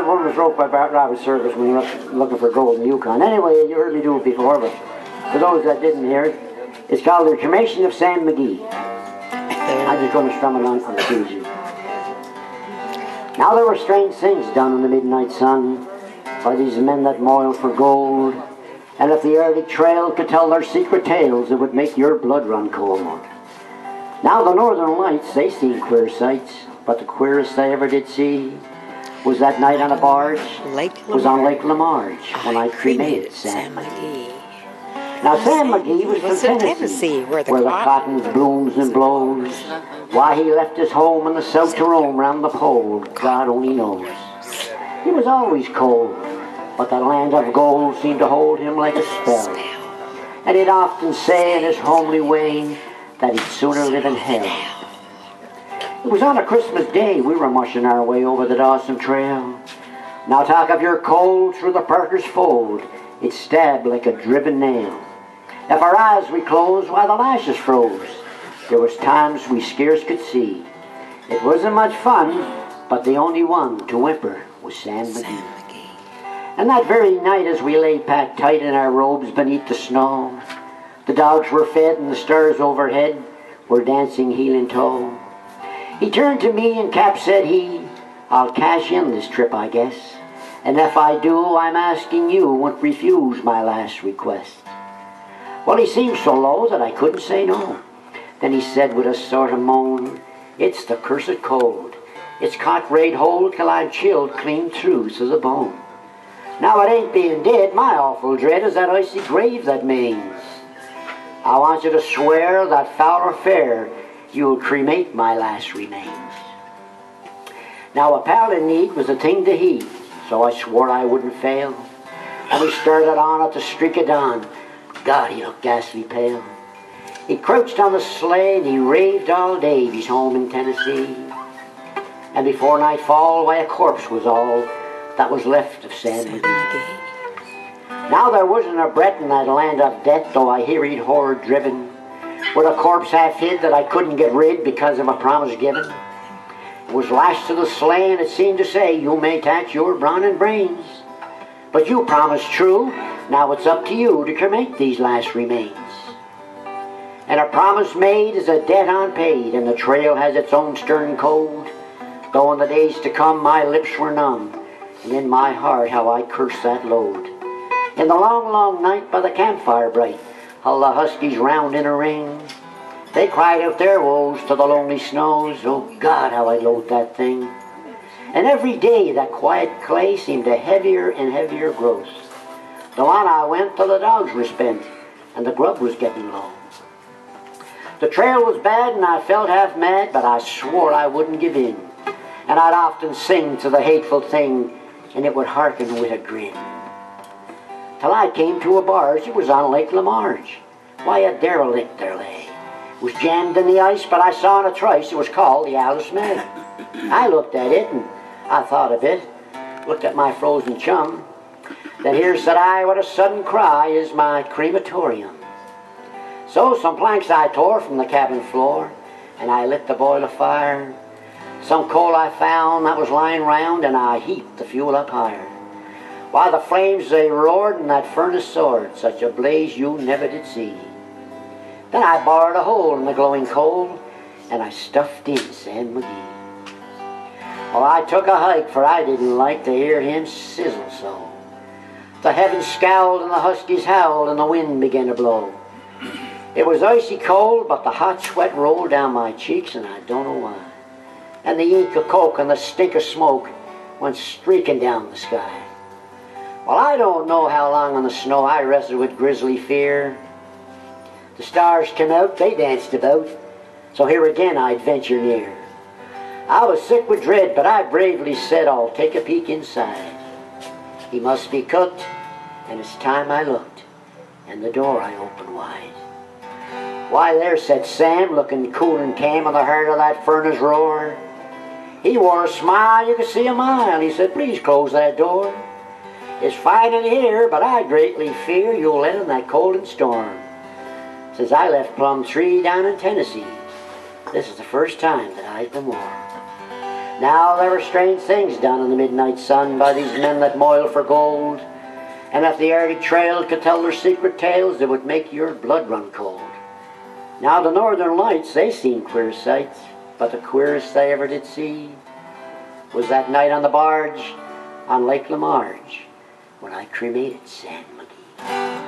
One was wrote by Bart Roberts Service when we were looking for gold in the Yukon. Anyway, you heard me do it before, but for those that didn't hear it, it's called The Cremation of Sam McGee. I'm just going to strum it on the keys. Now there were strange things done in the midnight sun by these men that moil for gold, and if the Arctic Trail could tell their secret tales, it would make your blood run cold. Now the Northern Lights, they seen queer sights, but the queerest they ever did see was that night on a barge, was on Lake Lamarge, when I cremated Sam McGee. Now Sam McGee was from Tennessee, where the cotton blooms and blows. Why he left his home in the south to roam round the pole, God only knows. He was always cold, but the land of gold seemed to hold him like a spell. And he'd often say in his homely way that he'd sooner live in hell. It was on a Christmas day we were mushing our way over the Dawson Trail. Now talk of your cold through the Parker's fold, it stabbed like a driven nail. If our eyes we closed while the lashes froze, there was times we scarce could see. It wasn't much fun, but the only one to whimper was Sam McGee. And that very night as we lay packed tight in our robes beneath the snow, the dogs were fed and the stars overhead were dancing heel and toe. He turned to me and Cap said he, I'll cash in this trip I guess, and if I do I'm asking you won't refuse my last request. Well, he seemed so low that I couldn't say no. Then he said with a sort of moan, it's the cursed cold. It's caught right hold till I'm chilled clean through to the bone. Now it ain't being dead, my awful dread is that icy grave that means. I want you to swear that foul or fair you'll cremate my last remains. Now a pal in need was a thing to heed, so I swore I wouldn't fail. And we started on at the streak of dawn. God, he looked ghastly pale. He crouched on the sleigh and he raved all day he's home in Tennessee. And before nightfall, why a corpse was all that was left of Sam McGee. Now there wasn't a breath in that land of death, though I hear he'd horror driven, with a corpse half hid that I couldn't get rid because of a promise given. It was lashed to the sleigh and it seemed to say, you may tax your brawn and brains, but you promised true, now it's up to you to cremate these last remains. And a promise made is a debt unpaid, and the trail has its own stern code, though in the days to come my lips were numb, and in my heart how I cursed that load. In the long, long night by the campfire bright, all the huskies round in a ring, they cried out their woes to the lonely snows. Oh God, how I loathed that thing. And every day that quiet clay seemed a heavier and heavier gross. Though on I went till the dogs were spent and the grub was getting low. The trail was bad and I felt half mad, but I swore I wouldn't give in. And I'd often sing to the hateful thing, and it would hearken with a grin. Till I came to a barge, it was on Lake Lamarge. Why, a derelict there lay. It was jammed in the ice, but I saw in a trice it was called the Alice May. I looked at it and I thought of it, looked at my frozen chum. Then here said I, what a sudden cry is my crematorium. So some planks I tore from the cabin floor, and I lit the boil of fire. Some coal I found that was lying round, and I heaped the fuel up higher. While the flames they roared and that furnace soared, such a blaze you never did see. Then I bored a hole in the glowing coal, and I stuffed in Sam McGee. Well, I took a hike, for I didn't like to hear him sizzle so. The heavens scowled and the huskies howled and the wind began to blow. It was icy cold, but the hot sweat rolled down my cheeks, and I don't know why. And the ink of coke and the stink of smoke went streaking down the sky. Well, I don't know how long on the snow I wrestled with grisly fear. The stars came out, they danced about, so here again I'd venture near. I was sick with dread, but I bravely said, I'll take a peek inside. He must be cooked, and it's time I looked, and the door I opened wide. Why, there sat Sam, looking cool and calm in the heart of that furnace roar. He wore a smile, you could see a mile. He said, please close that door. It's fine in here, but I greatly fear you'll let in that cold and storm. Since I left Plum Tree down in Tennessee, this is the first time that I've been warm. Now there were strange things done in the midnight sun by these men that moil for gold, and if the Arctic Trail could tell their secret tales, it would make your blood run cold. Now the Northern Lights, they seen queer sights, but the queerest they ever did see was that night on the barge on Lake Lamarge when I cremated Sam McGee.